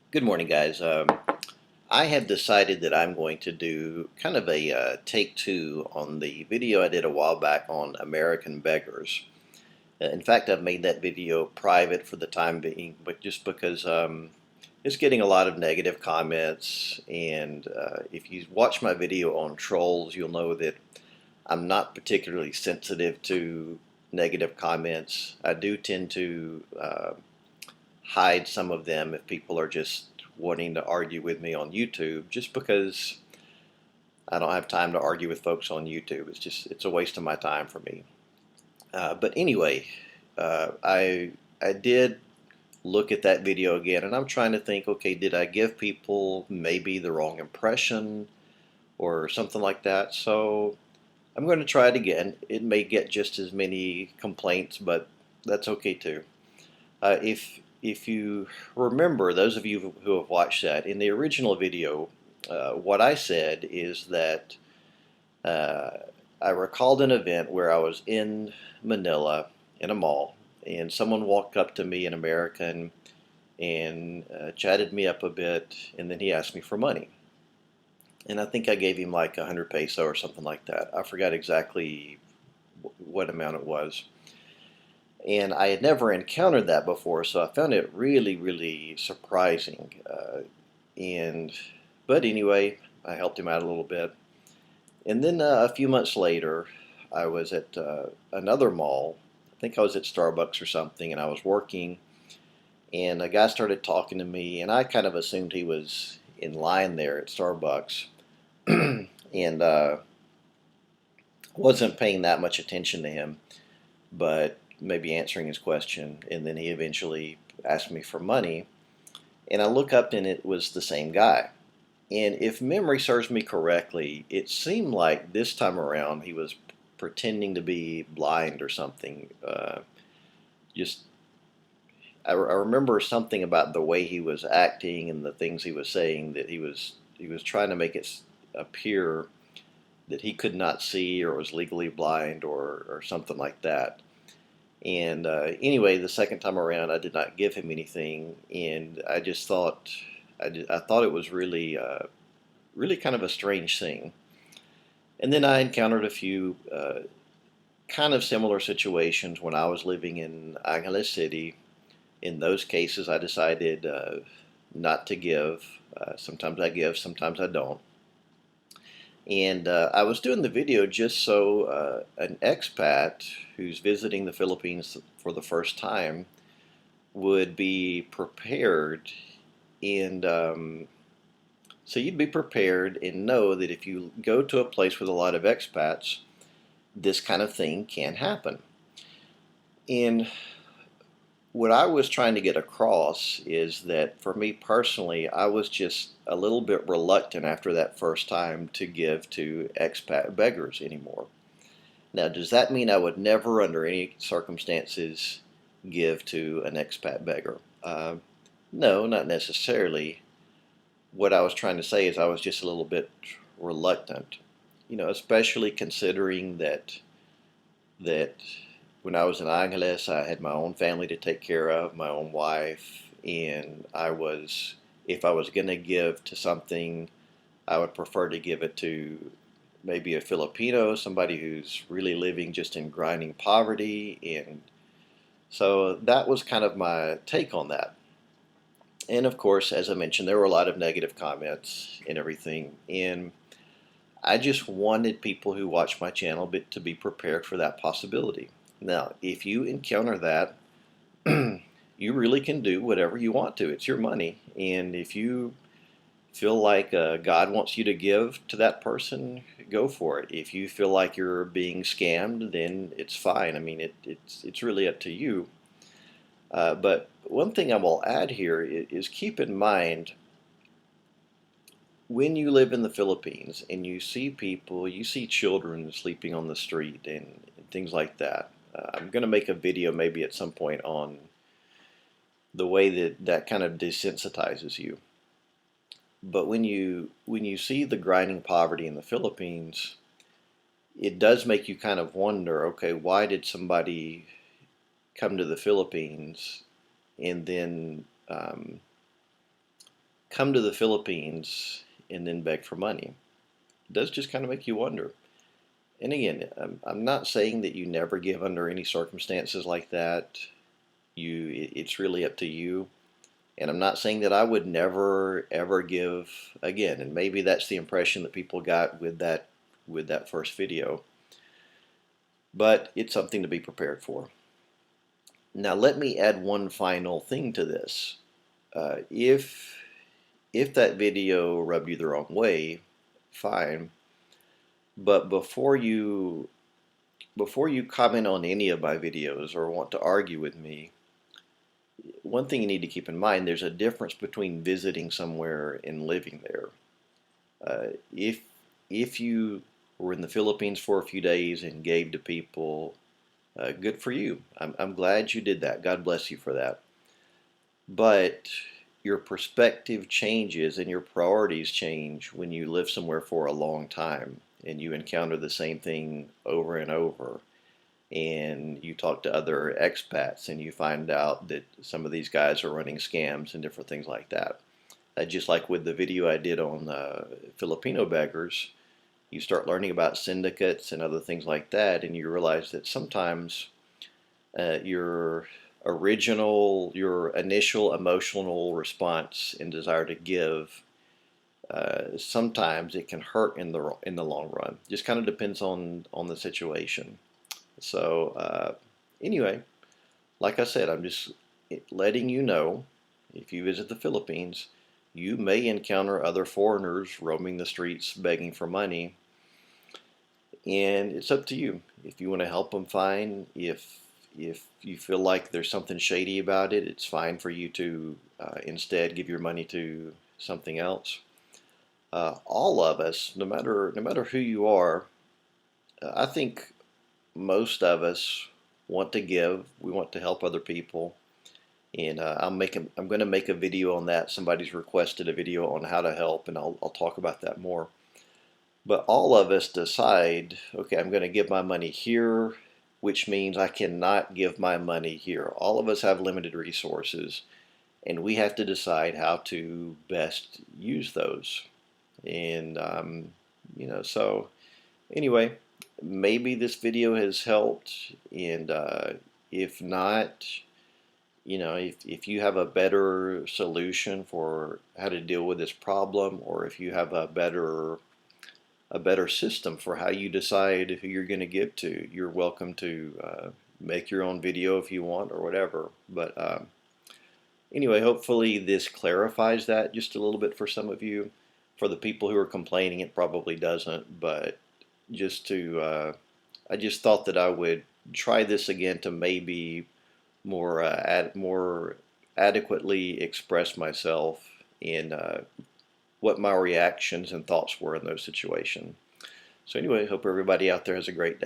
Good morning, guys. I have decided that I'm going to do kind of a take two on the video I did a while back on American Beggars. In fact, I've made that video private for the time being, but just because it's getting a lot of negative comments. And if you watch my video on trolls, you'll know that I'm not particularly sensitive to negative comments. I do tend to hide some of them if people are just wanting to argue with me on YouTube, just because I don't have time to argue with folks on YouTube. It's a waste of my time for me. But anyway, I did look at that video again, and I'm trying to think, okay, did I give people maybe the wrong impression or something like that? So I'm going to try it again. It may get just as many complaints, but that's okay too. If you remember, those of you who have watched that, in the original video, what I said is that uh, I recalled an event where I was in Manila in a mall, and someone walked up to me, an American, and chatted me up a bit, and then he asked me for money. And I think I gave him like 100 peso or something like that. I forgot exactly what amount it was. And I had never encountered that before, so I found it really surprising. And but anyway, I helped him out a little bit. And then a few months later, I was at another mall. I think I was at Starbucks or something, and I was working. And a guy started talking to me, and I kind of assumed he was in line there at Starbucks, and wasn't paying that much attention to him, but maybe answering his question. And then he eventually asked me for money, and I look up and it was the same guy. And if memory serves me correctly, it seemed like this time around he was pretending to be blind or something. Just I remember something about the way he was acting and the things he was saying, that he was trying to make it appear that he could not see or was legally blind or something like that. And anyway, the second time around, I did not give him anything, and I just thought I thought it was really kind of a strange thing. And then I encountered a few kind of similar situations when I was living in Angeles City. In those cases, I decided not to give. Sometimes I give, sometimes I don't. And I was doing the video just so an expat who's visiting the Philippines for the first time would be prepared. And so you'd be prepared and know that if you go to a place with a lot of expats, this kind of thing can happen. And what I was trying to get across is that for me personally, I was just a little bit reluctant after that first time to give to expat beggars anymore. Now, does that mean I would never, under any circumstances, give to an expat beggar? No, not necessarily. What I was trying to say is I was just a little bit reluctant, especially considering that when I was in Angeles, I had my own family to take care of, my own wife, and if I was going to give to something, I would prefer to give it to maybe a Filipino, somebody who's really living just in grinding poverty. And so that was kind of my take on that. And of course, as I mentioned, there were a lot of negative comments and everything. And I just wanted people who watch my channel to be prepared for that possibility. Now, if you encounter that, you really can do whatever you want to. It's your money. And if you feel like God wants you to give to that person, go for it. If you feel like you're being scammed, then it's fine. I mean, it's really up to you. But one thing I will add here is keep in mind, when you live in the Philippines and you see people, you see children sleeping on the street and things like that. I'm going to make a video maybe at some point on the way that kind of desensitizes you. But when you see the grinding poverty in the Philippines, it does make you kind of wonder, okay, why did somebody come to the Philippines and then come to the Philippines and then beg for money. It does just kind of make you wonder. And again, I'm not saying that you never give under any circumstances like that. It's really up to you. And I'm not saying that I would never ever give again. And maybe that's the impression that people got with that first video. But it's something to be prepared for. Now let me add one final thing to this. If that video rubbed you the wrong way, fine. But before you comment on any of my videos or want to argue with me, one thing you need to keep in mind, there's a difference between visiting somewhere and living there. If you were in the Philippines for a few days and gave to people, good for you. I'm glad you did that. God bless you for that. But your perspective changes and your priorities change when you live somewhere for a long time and you encounter the same thing over and over. And you talk to other expats and you find out that some of these guys are running scams and different things like that. Just like with the video I did on Filipino beggars, you start learning about syndicates and other things like that, and you realize that sometimes your your initial emotional response and desire to give, sometimes it can hurt in the long run. Just kind of depends on the situation. So anyway, like I said, I'm just letting you know, if you visit the Philippines, you may encounter other foreigners roaming the streets begging for money, and it's up to you. If you want to help them, fine. If you feel like there's something shady about it, it's fine for you to instead give your money to something else. All of us, no matter who you are, I think most of us want to give. We want to help other people, and I'm going to make a video on that. Somebody's requested a video on how to help, and I'll talk about that more. But all of us decide, okay, I'm going to give my money here, which means I cannot give my money here. All of us have limited resources, and we have to decide how to best use those. And so anyway, maybe this video has helped, and if not, if you have a better solution for how to deal with this problem, or if you have a better system for how you decide who you're going to give to, you're welcome to make your own video if you want or whatever. But anyway, hopefully this clarifies that just a little bit for some of you. For the people who are complaining, it probably doesn't, but I just thought that I would try this again to maybe more adequately express myself in what my reactions and thoughts were in those situations. So anyway, hope everybody out there has a great day.